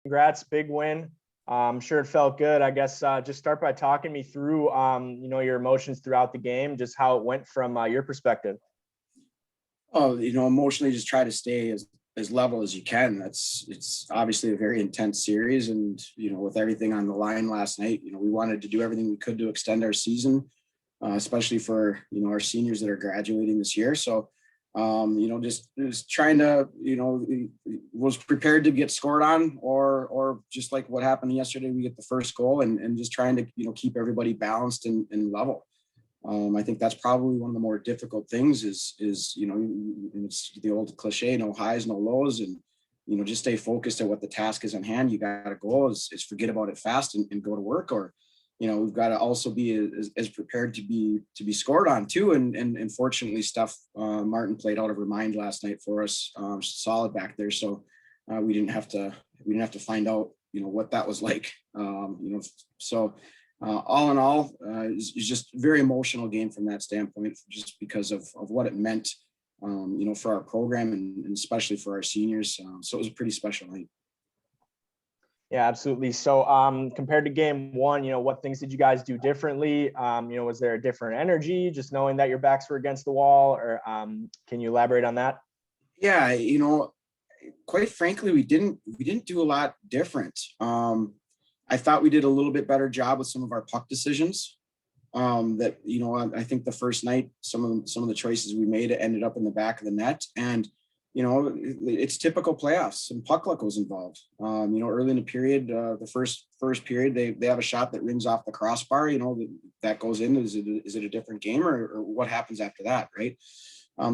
Congrats, big win. I'm sure it felt good. I guess just start by talking me through, your emotions throughout the game, just how it went from your perspective. Oh, emotionally just try to stay as level as you can. It's obviously a very intense series. And, with everything on the line last night, we wanted to do everything we could to extend our season, especially for, our seniors that are graduating this year. So, just trying to, was prepared to get scored on or just like what happened yesterday, we get the first goal and just trying to, keep everybody balanced and level. I think that's probably one of the more difficult things is, it's the old cliche, no highs, no lows, and, just stay focused at what the task is on hand. You got a goal is forget about it fast and go to work, or, we've got to also be as prepared to be scored on too. And fortunately Martin played out of her mind last night for us, solid back there. So we didn't have to find out, what that was like. So all in all, it's just a very emotional game from that standpoint, just because of what it meant, for our program and especially for our seniors. So it was a pretty special night. Yeah, absolutely. So compared to game one, what things did you guys do differently? Was there a different energy just knowing that your backs were against the wall, or can you elaborate on that? Yeah, quite frankly, we didn't do a lot different. I thought we did a little bit better job with some of our puck decisions. I think the first night, some of the choices we made ended up in the back of the net, and it's typical playoffs. Some puck luck was involved. Early in the period, the first period, they have a shot that rings off the crossbar. That goes in. Is it a different game, or what happens after that, right?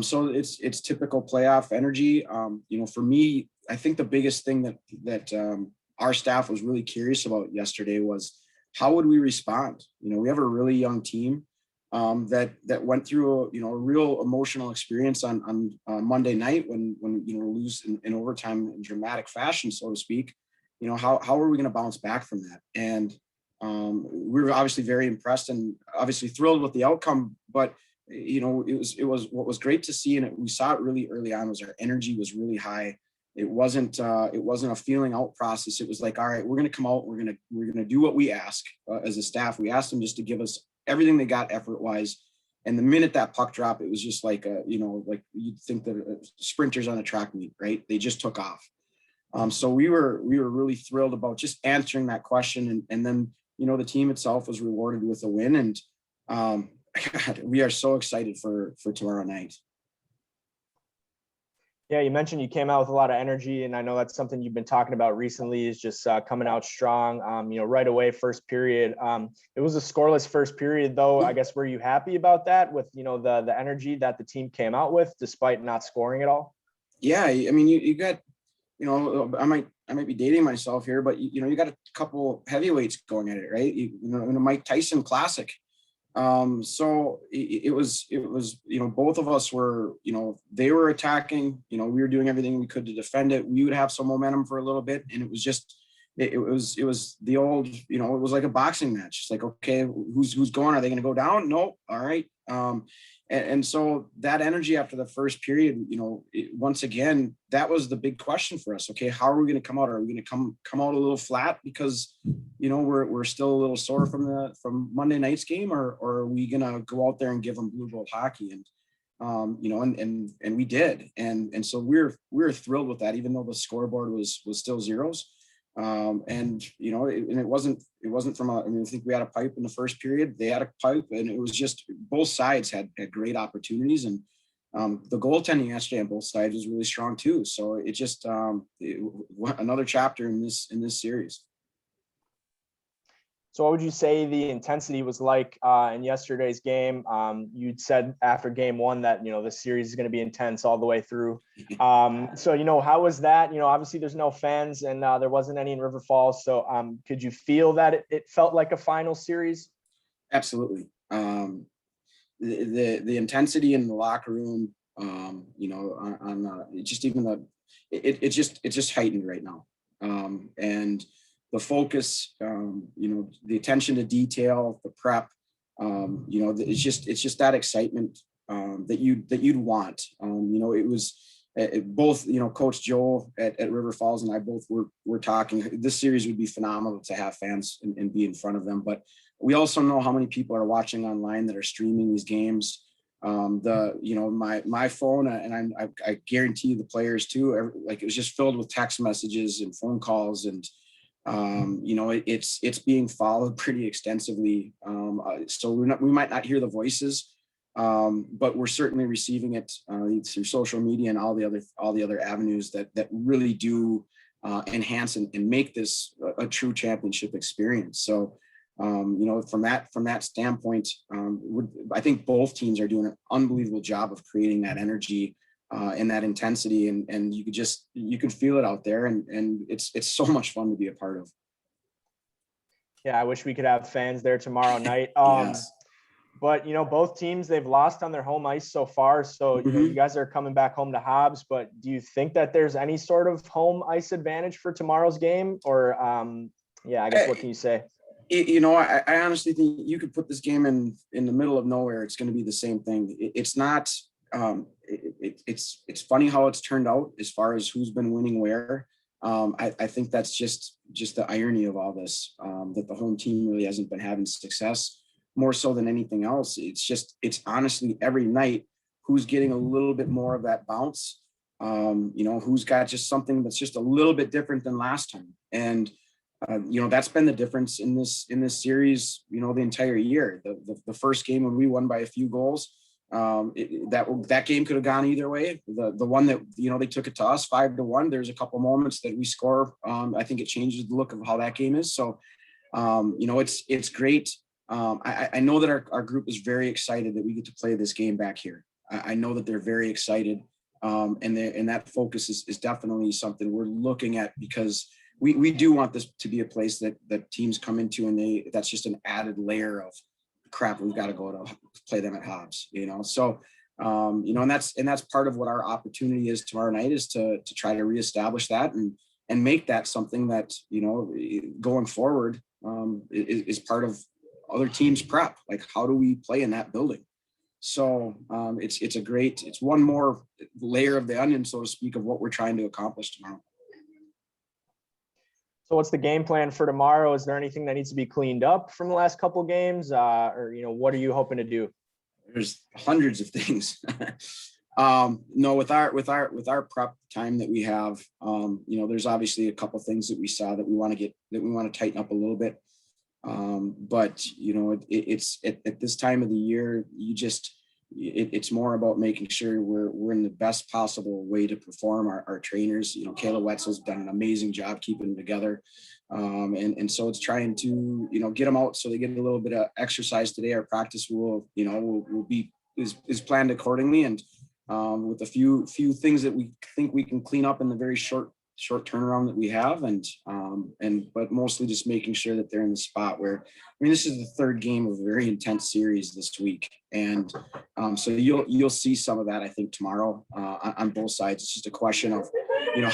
So it's typical playoff energy. For me, I think the biggest thing that our staff was really curious about yesterday was how would we respond? We have a really young team that went through a real emotional experience on Monday night when lose in overtime in dramatic fashion, so to speak. How are we going to bounce back from that? And we were obviously very impressed and obviously thrilled with the outcome, but it was what was great to see, and we saw it really early on, was our energy was really high. It wasn't a feeling out process. It was like, all right, we're going to come out, we're going to do what we ask as a staff. We asked them just to give us everything they got effort wise. And the minute that puck dropped, it was just like like you'd think that sprinters on a track meet, right? They just took off. So we were really thrilled about just answering that question, and then the team itself was rewarded with a win, and God, we are so excited for tomorrow night. Yeah, you mentioned you came out with a lot of energy, and I know that's something you've been talking about recently, is just coming out strong. Right away, first period. It was a scoreless first period, though. I guess, were you happy about that with the energy that the team came out with despite not scoring at all? Yeah, I mean, you got, I might be dating myself here, but you got a couple heavyweights going at it, right? In a Mike Tyson classic. So it was, both of us were, they were attacking, we were doing everything we could to defend it. We would have some momentum for a little bit. And it was just, it was the old, it was like a boxing match. It's like, okay, who's going? Are they going to go down? No. All right. And so that energy after the first period, once again, that was the big question for us. Okay, how are we going to come out? Are we going to come out a little flat because, we're still a little sore from Monday night's game, or are we going to go out there and give them blue gold hockey? And, and we did. And so we're thrilled with that, even though the scoreboard was still zeros. And it wasn't from I think we had a pipe in the first period. They had a pipe, and it was just both sides had great opportunities, and the goaltending yesterday on both sides was really strong too. So it just another chapter in this series. So what would you say the intensity was like in yesterday's game? You'd said after game one that, the series is going to be intense all the way through. So, how was that? Obviously there's no fans, and there wasn't any in River Falls. So could you feel that it felt like a final series? Absolutely. The intensity in the locker room, it's just heightened right now. And the focus, the attention to detail, the prep, it's just that excitement that you'd want. both, Coach Joe at River Falls and I both were talking. This series would be phenomenal to have fans and be in front of them. But we also know how many people are watching online that are streaming these games. My phone, and I guarantee the players too, like, it was just filled with text messages and phone calls, and it's being followed pretty extensively. So we might not hear the voices, but we're certainly receiving it through social media and all the other avenues that really do enhance and make this a true championship experience. So, from that standpoint, I think both teams are doing an unbelievable job of creating that energy and that intensity, and you can feel it out there, and it's so much fun to be a part of. Yeah, I wish we could have fans there tomorrow night. Yes. But both teams, they've lost on their home ice so far. So you guys are coming back home to Hobbs. But do you think that there's any sort of home ice advantage for tomorrow's game? Or I guess what can you say? I honestly think you could put this game in the middle of nowhere. It's going to be the same thing. It's not. It's funny how it's turned out as far as who's been winning where. I think that's just the irony of all this, that the home team really hasn't been having success more so than anything else. It's honestly every night who's getting a little bit more of that bounce, who's got just something that's just a little bit different than last time. And, that's been the difference in this series, the entire year. The first game when we won by a few goals, that game could have gone either way. The one that, they took it to us 5-1. There's a couple moments that we score. I think it changes the look of how that game is. So, it's great. I know that our group is very excited that we get to play this game back here. I know that they're very excited. And that focus is definitely something we're looking at, because we do want this to be a place that teams come into, and that's just an added layer of crap. We've got to go to play them at Hobbs, So, and that's part of what our opportunity is tomorrow night, is to try to reestablish that and make that something that, going forward, is part of other teams' prep. Like, how do we play in that building? So it's one more layer of the onion, so to speak, of what we're trying to accomplish tomorrow. So what's the game plan for tomorrow? Is there anything that needs to be cleaned up from the last couple of games? Or what are you hoping to do? There's hundreds of things. No, with our prep time that we have, there's obviously a couple of things that we saw that we want to tighten up a little bit. But it's at this time of the year, it's more about making sure we're in the best possible way to perform. Our trainers, Kayla Wetzel's done an amazing job keeping them together. And so it's trying to, get them out so they get a little bit of exercise today. Our practice will be planned accordingly. And, with a few things that we think we can clean up in the very short turnaround that we have, but mostly just making sure that they're in the spot where, this is the third game of a very intense series this week. And so you'll see some of that, I think, tomorrow on both sides. It's just a question of,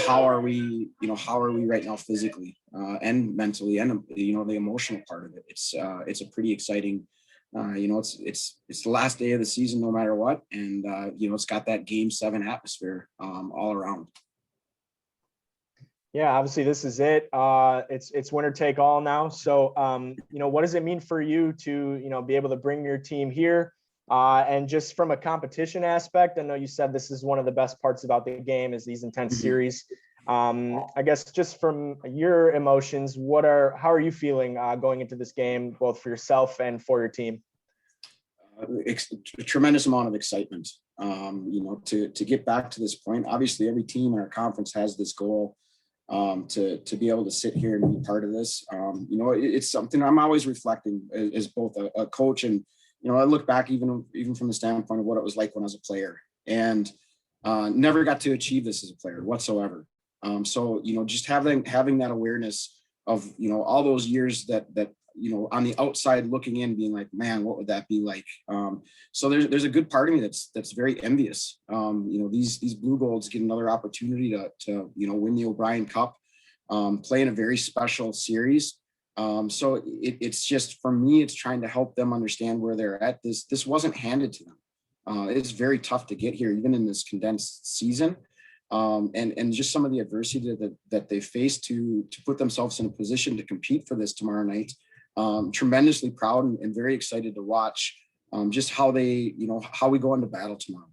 how are we right now physically and mentally, and, the emotional part of it. It's a pretty exciting, it's the last day of the season, no matter what. And, it's got that Game 7 atmosphere all around. Yeah, obviously this is it. It's winner take all now. So, what does it mean for you to, be able to bring your team here? And just from a competition aspect, I know you said this is one of the best parts about the game is these intense series. I guess just from your emotions, how are you feeling going into this game, both for yourself and for your team? A tremendous amount of excitement, to get back to this point. Obviously, every team in our conference has this goal. To be able to sit here and be part of this, it's something I'm always reflecting as both a coach, and I look back even from the standpoint of what it was like when I was a player, and never got to achieve this as a player whatsoever. So just having that awareness of all those years that on the outside looking in, being like, man, what would that be like? So there's a good part of me that's very envious. These Blue Golds get another opportunity to win the O'Brien Cup, play in a very special series. So it's just, for me, it's trying to help them understand where they're at. This wasn't handed to them. It's very tough to get here, even in this condensed season. and just some of the adversity that they faced to put themselves in a position to compete for this tomorrow night. Tremendously proud and very excited to watch just how how we go into battle tomorrow.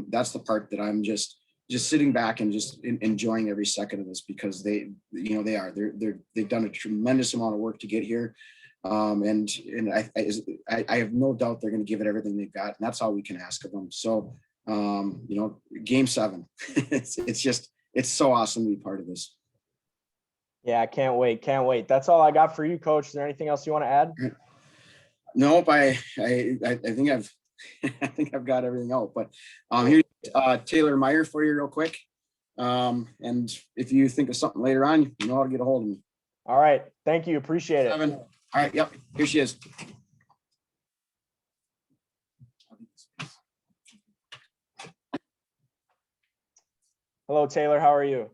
That's the part that I'm just sitting back and just enjoying every second of this, because they've done a tremendous amount of work to get here. And I have no doubt they're going to give it everything they've got, and that's all we can ask of them. So, game 7, it's so awesome to be part of this. Yeah, can't wait. That's all I got for you, Coach. Is there anything else you want to add? Nope. I think I've got everything out, but here's Taylar Meier for you real quick. And if you think of something later on, you know how to get a hold of me. All right. Thank you. Appreciate it. All right. Yep. Here she is. Hello, Taylar. How are you?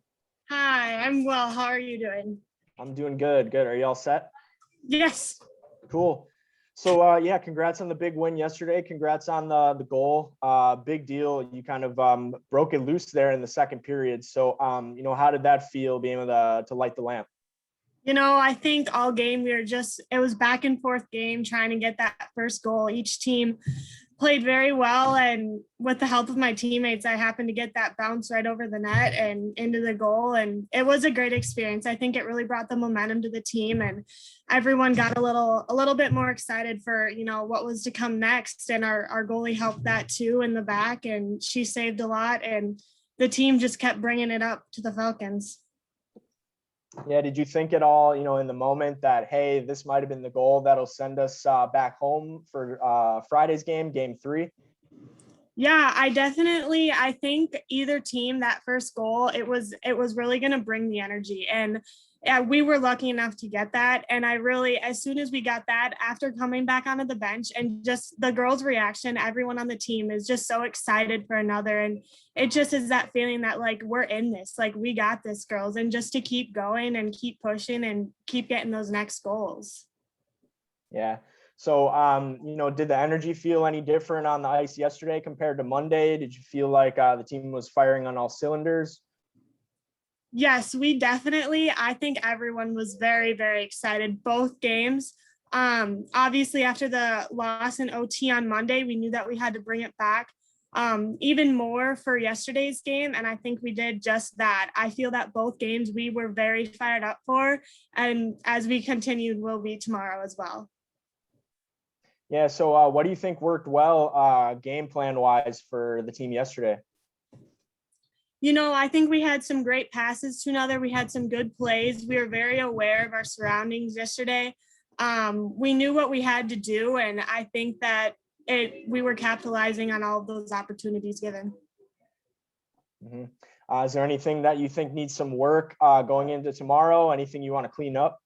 Hi, I'm well. How are you doing? I'm doing good. Good. Are you all set? Yes. Cool. So yeah, congrats on the big win yesterday. Congrats on the goal. Big deal. You kind of broke it loose there in the second period. So how did that feel, being able to light the lamp? I think all game it was back and forth game trying to get that first goal. Each team played very well, and with the help of my teammates, I happened to get that bounce right over the net and into the goal, and it was a great experience. I think it really brought the momentum to the team, and everyone got a little bit more excited for what was to come next. And our goalie helped that too in the back, and she saved a lot, and the team just kept bringing it up to the Falcons. Yeah, did you think at all, in the moment that, hey, this might have been the goal that'll send us back home for Friday's game 3? Yeah, I think either team, that first goal, it was really going to bring the energy. And we were lucky enough to get that. And as soon as we got that, after coming back onto the bench and just the girls' reaction, everyone on the team is just so excited for another. And it just is that feeling that, like, we're in this, like, we got this, girls, and just to keep going and keep pushing and keep getting those next goals. Yeah. So, did the energy feel any different on the ice yesterday compared to Monday? Did you feel like the team was firing on all cylinders? Yes, I think everyone was very, very excited, both games. Obviously, after the loss in OT on Monday, we knew that we had to bring it back even more for yesterday's game. And I think we did just that. I feel that both games we were very fired up for. And as we continued, will be tomorrow as well. Yeah. So what do you think worked well game plan wise for the team yesterday? I think we had some great passes to another. We had some good plays. We were very aware of our surroundings yesterday. We knew what we had to do, and I think that we were capitalizing on all of those opportunities given. Mm-hmm. Is there anything that you think needs some work going into tomorrow? Anything you want to clean up?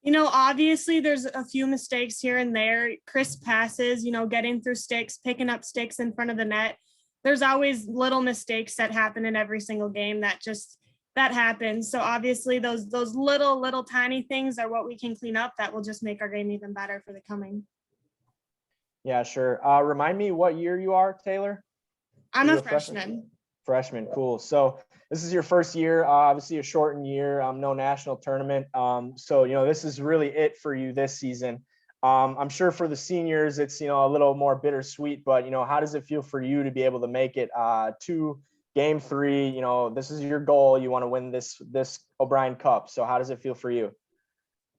Obviously there's a few mistakes here and there, crisp passes, getting through sticks, picking up sticks in front of the net. There's always little mistakes that happen in every single game that happens. So obviously those little tiny things are what we can clean up that will just make our game even better for the coming. Yeah, sure. Remind me what year you are, Taylar? I'm a freshman. Freshman, cool. So this is your first year, obviously a shortened year, no national tournament. So, this is really it for you this season. I'm sure for the seniors, it's, a little more bittersweet, but, how does it feel for you to be able to make it to game 3? This is your goal. You want to win this O'Brien Cup. So how does it feel for you?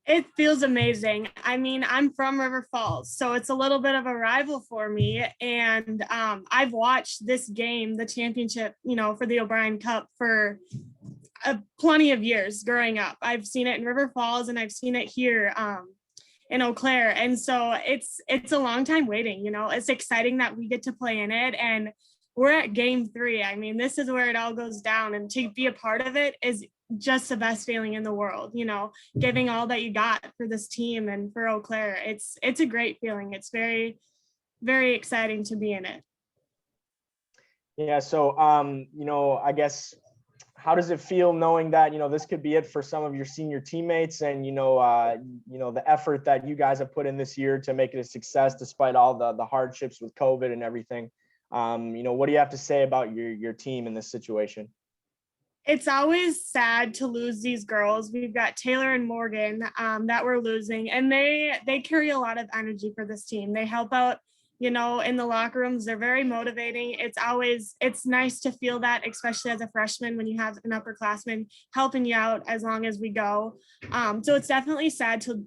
It feels amazing. I mean, I'm from River Falls, so it's a little bit of a rival for me. And I've watched this game, the championship, for the O'Brien Cup for plenty of years growing up. I've seen it in River Falls and I've seen it here in Eau Claire. And so it's a long time waiting, it's exciting that we get to play in it. And we're at game 3. I mean, this is where it all goes down, and to be a part of it is just the best feeling in the world, giving all that you got for this team and for Eau Claire. It's a great feeling. It's very, very exciting to be in it. Yeah. So, I guess, how does it feel knowing that, this could be it for some of your senior teammates, and, the effort that you guys have put in this year to make it a success, despite all the hardships with COVID and everything? What do you have to say about your team in this situation? It's always sad to lose these girls. We've got Taylar and Morgan that we're losing, and they carry a lot of energy for this team. They help out, in the locker rooms. They're very motivating. It's nice to feel that, especially as a freshman, when you have an upperclassman helping you out as long as we go. So it's definitely sad to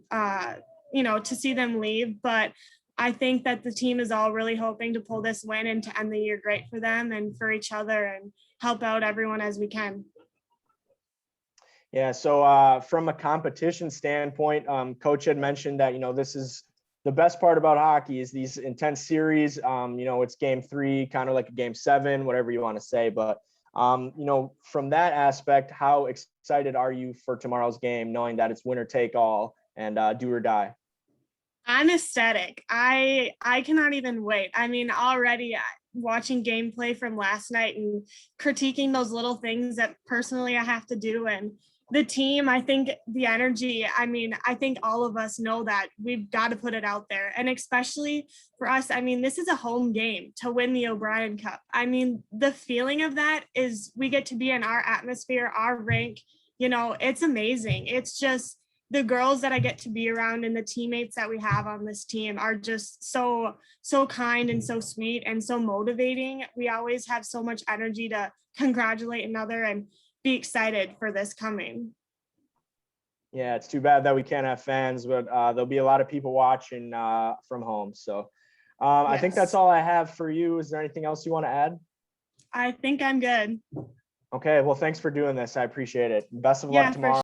see them leave, but I think that the team is all really hoping to pull this win and to end the year great for them and for each other and help out everyone as we can. Yeah. So from a competition standpoint, Coach had mentioned that, this is the best part about hockey is these intense series. It's game 3, kind of like a game 7, whatever you want to say. But, from that aspect, how excited are you for tomorrow's game, knowing that it's winner take all and do or die? I'm ecstatic. I cannot even wait. I mean, already watching gameplay from last night and critiquing those little things that personally I have to do, and the team, I think the energy, I think all of us know that we've got to put it out there. And especially for us, this is a home game to win the O'Brien Cup. The feeling of that is we get to be in our atmosphere, our rink, it's amazing. It's just the girls that I get to be around and the teammates that we have on this team are just so kind and so sweet and so motivating. We always have so much energy to congratulate another and be excited for this coming. Yeah, it's too bad that we can't have fans, but there'll be a lot of people watching from home. So yes. I think that's all I have for you. Is there anything else you want to add? I think I'm good. Okay, well, thanks for doing this. I appreciate it. Best of luck tomorrow.